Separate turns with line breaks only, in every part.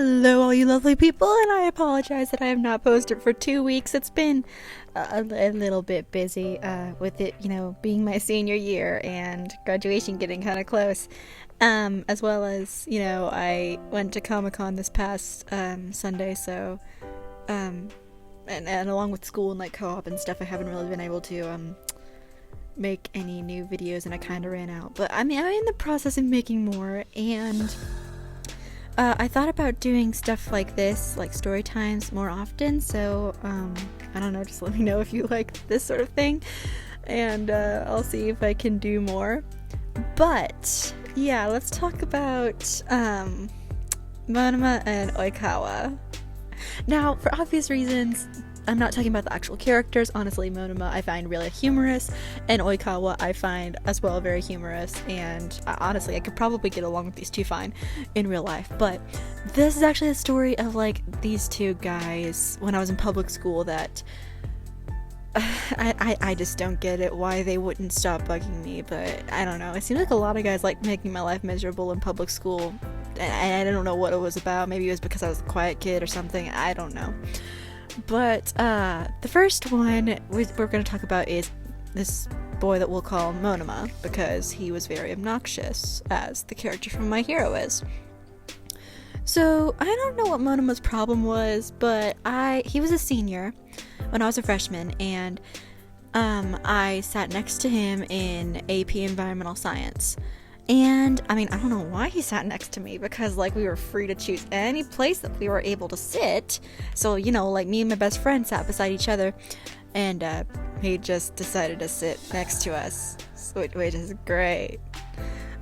Hello, all you lovely people, and I apologize that I have not posted for 2 weeks. It's been a little bit busy with it, being my senior year and graduation getting kind of close. As well as, I went to Comic-Con this past Sunday, so, and along with school and like co-op and stuff, I haven't really been able to make any new videos, and I kind of ran out. But I'm in the process of making more, and I thought about doing stuff like this, like story times, more often, so, I don't know, just let me know if you like this sort of thing, and I'll see if I can do more. But, yeah, let's talk about Monoma and Oikawa. Now, for obvious reasons, I'm not talking about the actual characters. Honestly, Monoma I find really humorous, and Oikawa I find as well very humorous, and honestly I could probably get along with these two fine in real life. But this is actually a story of like these two guys when I was in public school that I just don't get it why they wouldn't stop bugging me, but I don't know. It seems like a lot of guys like making my life miserable in public school, and I don't know what it was about. Maybe it was because I was a quiet kid or something. I don't know. But the first one we're going to talk about is this boy that we'll call Monoma, because he was very obnoxious, as the character from My Hero is. So I don't know what Monoma's problem was, but he was a senior when I was a freshman, and I sat next to him in AP Environmental Science. And, I don't know why he sat next to me, because, we were free to choose any place that we were able to sit. So, me and my best friend sat beside each other, and, he just decided to sit next to us, which is great.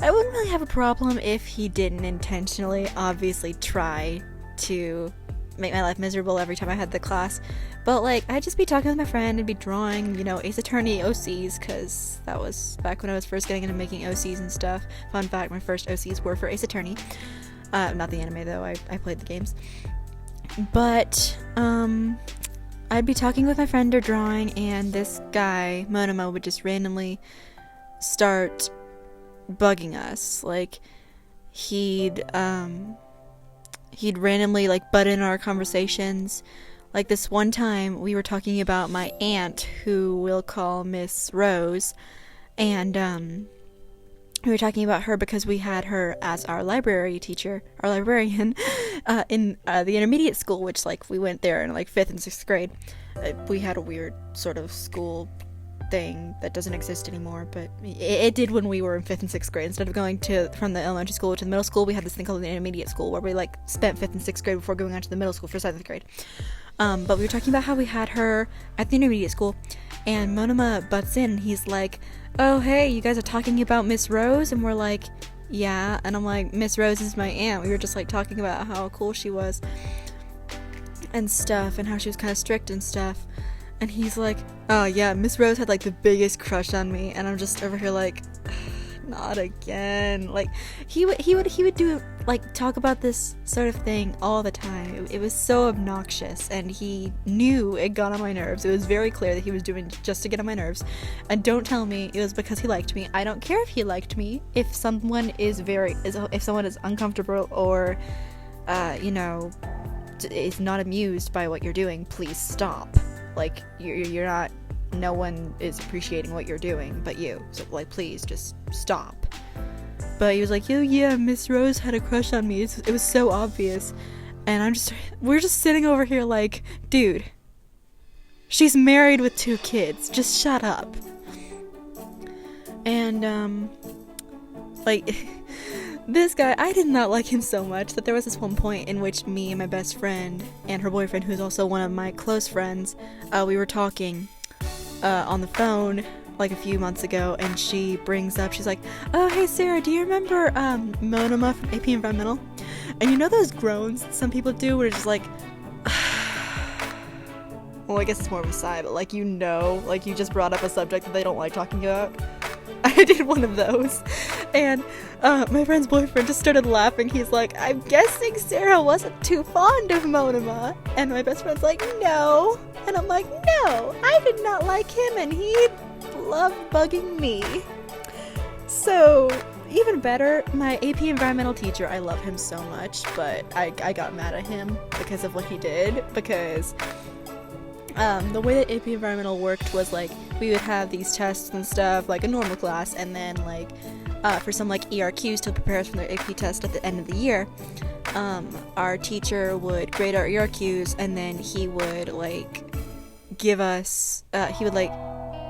I wouldn't really have a problem if he didn't intentionally, obviously, try to make my life miserable every time I had the class. But, I'd just be talking with my friend and be drawing, Ace Attorney OCs, because that was back when I was first getting into making OCs and stuff. Fun fact, my first OCs were for Ace Attorney. Not the anime, though. I played the games. But, I'd be talking with my friend or drawing, and this guy, Monoma, would just randomly start bugging us. He'd randomly, butt in our conversations. This one time, we were talking about my aunt, who we'll call Miss Rose, and, we were talking about her because we had her as our librarian, in, the intermediate school, which, we went there in, 5th and 6th grade. We had a weird sort of school thing that doesn't exist anymore, but it did when we were in 5th and 6th grade. Instead of going from the elementary school to the middle school, we had this thing called the intermediate school, where we, spent 5th and 6th grade before going on to the middle school for 7th grade. But we were talking about how we had her at the intermediate school, and Monoma butts in, and he's like, "Oh, hey, you guys are talking about Miss Rose?" And we're like, "Yeah." And I'm like, "Miss Rose is my aunt. We were just, talking about how cool she was and stuff, and how she was kind of strict and stuff." And he's like, "Oh, yeah, Miss Rose had, the biggest crush on me." And I'm just over here not again. He would do, talk about this sort of thing all the time. It was so obnoxious, and he knew it got on my nerves. It was very clear that he was doing just to get on my nerves. And don't tell me it was because he liked me. I don't care if he liked me. If someone is uncomfortable or, is not amused by what you're doing, please stop. You're not, no one is appreciating what you're doing but you, so please just stop. But he was like, "Oh yeah, Miss Rose had a crush on me. It was so obvious." And we're just sitting over here dude, she's married with 2 kids, just shut up. And this guy, I did not like him so much that there was this one point in which me and my best friend and her boyfriend, who's also one of my close friends, we were talking on the phone a few months ago, and she brings up, she's like, "Oh, hey Sarah, do you remember Monoma from AP Environmental?" And you know those groans that some people do where it's just well, I guess it's more of a sigh, but you just brought up a subject that they don't like talking about. I did one of those, and my friend's boyfriend just started laughing. He's like, "I'm guessing Sarah wasn't too fond of Monoma." And my best friend's like, "No." And I'm like, "No, I did not like him, and he loved bugging me." So even better, my AP environmental teacher, I love him so much, but I got mad at him because of what he did, because the way that AP environmental worked was like we would have these tests and stuff like a normal class, and then like for some like ERQs to prepare us for their AP test at the end of the year, our teacher would grade our ERQs, and then he would like give us he would like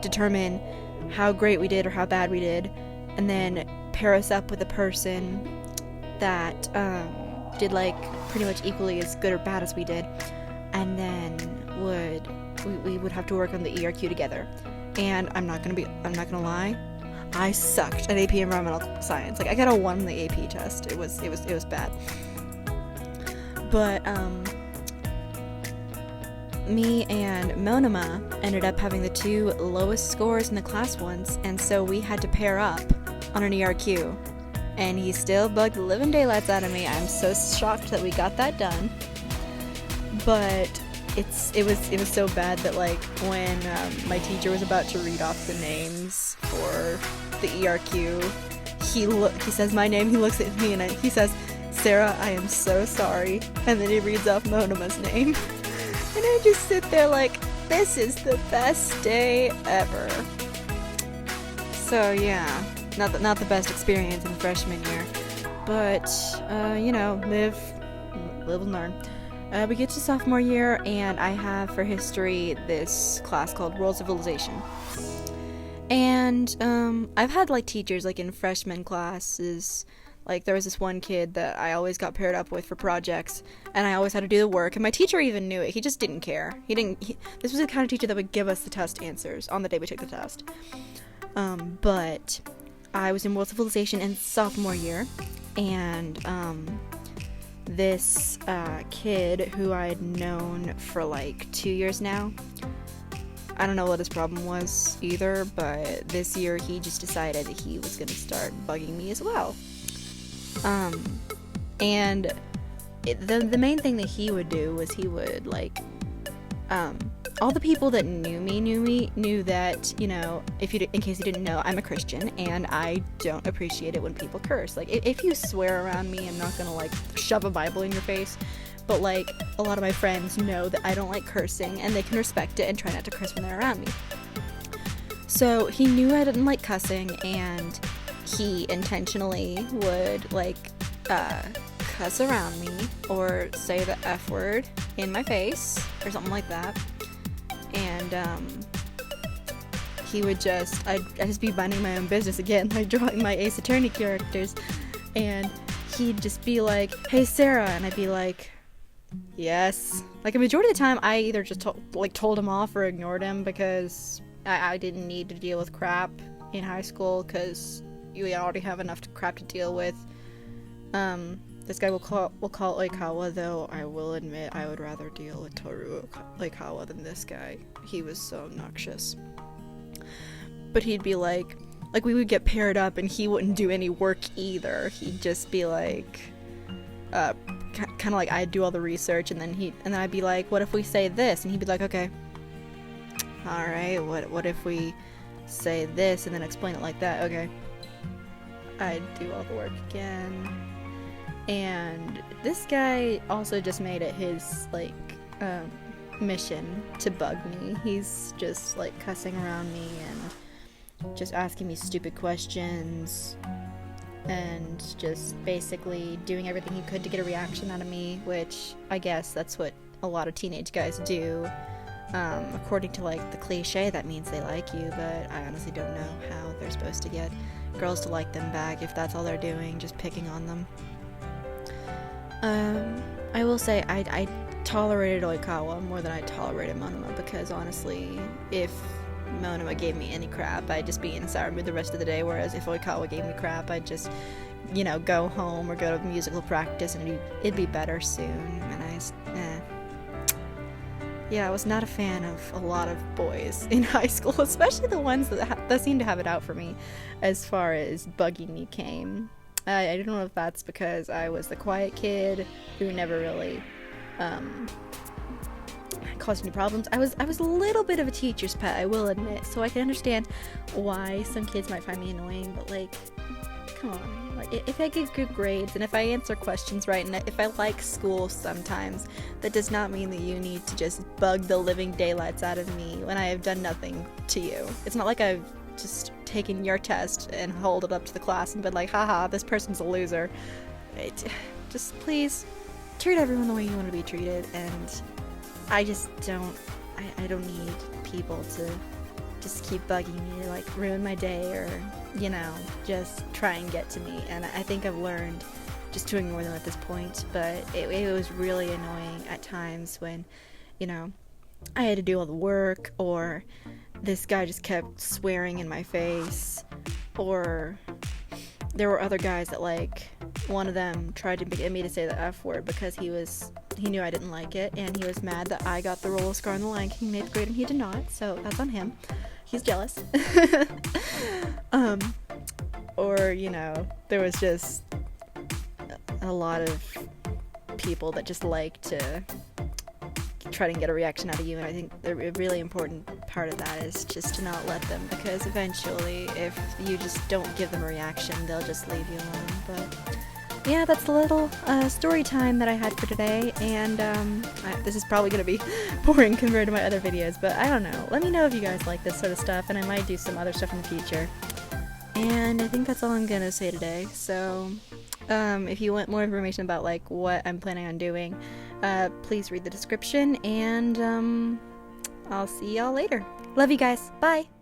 determine how great we did or how bad we did, and then pair us up with a person that did like pretty much equally as good or bad as we did, and then we would have to work on the ERQ together. And I'm not gonna lie, I sucked at AP environmental science. Like I got a 1 on the AP test. It was bad. But me and Monoma ended up having the 2 lowest scores in the class once, and so we had to pair up on an ERQ, and he still bugged the living daylights out of me. I'm so shocked that we got that done. But it was so bad that like when my teacher was about to read off the names for the ERQ, he says my name, he looks at me, and he says, "Sarah, I am so sorry," and then he reads off Monoma's name. And I just sit there like, this is the best day ever. So yeah, not the best experience in freshman year, but you know, live and learn. We get to sophomore year, and I have for history this class called World Civilization. And I've had like teachers like in freshman classes. Like, there was this one kid that I always got paired up with for projects, and I always had to do the work, and my teacher even knew it. He just didn't care. This was the kind of teacher that would give us the test answers on the day we took the test. But I was in World Civilization in sophomore year, and this kid who I had known for like 2 years now, I don't know what his problem was either, but this year he just decided that he was going to start bugging me as well. And the main thing that he would do was he would like, all the people that knew that, you know, in case you didn't know, I'm a Christian, and I don't appreciate it when people curse. Like, if you swear around me, I'm not gonna like shove a Bible in your face, but like a lot of my friends know that I don't like cursing, and they can respect it and try not to curse when they're around me. So he knew I didn't like cussing, and he intentionally would like cuss around me or say the F word in my face or something like that. And he would I'd just be minding my own business again, like drawing my Ace Attorney characters, and he'd just be like, "Hey Sarah," and I'd be like, "Yes." Like a majority of the time I either just told him off or ignored him, because I didn't need to deal with crap in high school, because you already have enough crap to deal with. This guy we'll call Oikawa, though I will admit I would rather deal with Toru Oikawa than this guy. He was so obnoxious. But he'd be like we would get paired up, and he wouldn't do any work either. He'd just be like, kind of like I'd do all the research, and then I'd be like, "What if we say this?" And he'd be like, "Okay, all right. What if we say this and then explain it like that?" Okay. I'd do all the work again. And this guy also just made it his like mission to bug me. He's just like cussing around me and just asking me stupid questions, and just basically doing everything he could to get a reaction out of me, which I guess that's what a lot of teenage guys do. According to like the cliche, that means they like you, but I honestly don't know how they're supposed to get girls to like them back if that's all they're doing, just picking on them. I will say I tolerated Oikawa more than I tolerated Monoma, because honestly, if Monoma gave me any crap, I'd just be in a sour mood the rest of the day, whereas if Oikawa gave me crap, I'd just, you know, go home or go to musical practice, and it'd be better soon. And yeah, I was not a fan of a lot of boys in high school, especially the ones that seemed to have it out for me as far as bugging me came. I don't know if that's because I was the quiet kid who never really caused any problems. I was a little bit of a teacher's pet, I will admit, so I can understand why some kids might find me annoying, but like, come on. Like, if I get good grades and if I answer questions right and if I like school sometimes, that does not mean that you need to just bug the living daylights out of me when I have done nothing to you. It's not like I've just taken your test and hold it up to the class and been like, haha, this person's a loser. Just please treat everyone the way you want to be treated, and I just don't, I don't need people to just keep bugging me, like ruin my day or, you know, just try and get to me. And I think I've learned just to ignore them at this point, but it was really annoying at times when, you know, I had to do all the work, or this guy just kept swearing in my face, or there were other guys that, like, one of them tried to get me to say the F word because he knew I didn't like it, and he was mad that I got the role of Scar in the Lion King in 8th grade and he did not, so that's on him. He's jealous. Or, you know, there was just a lot of people that just like to try to get a reaction out of you, and I think the really important part of that is just to not let them, because eventually if you just don't give them a reaction, they'll just leave you alone. But yeah, that's a little story time that I had for today, and this is probably going to be boring compared to my other videos, but I don't know. Let me know if you guys like this sort of stuff, and I might do some other stuff in the future. And I think that's all I'm going to say today. So if you want more information about like what I'm planning on doing, please read the description, and I'll see y'all later. Love you guys. Bye!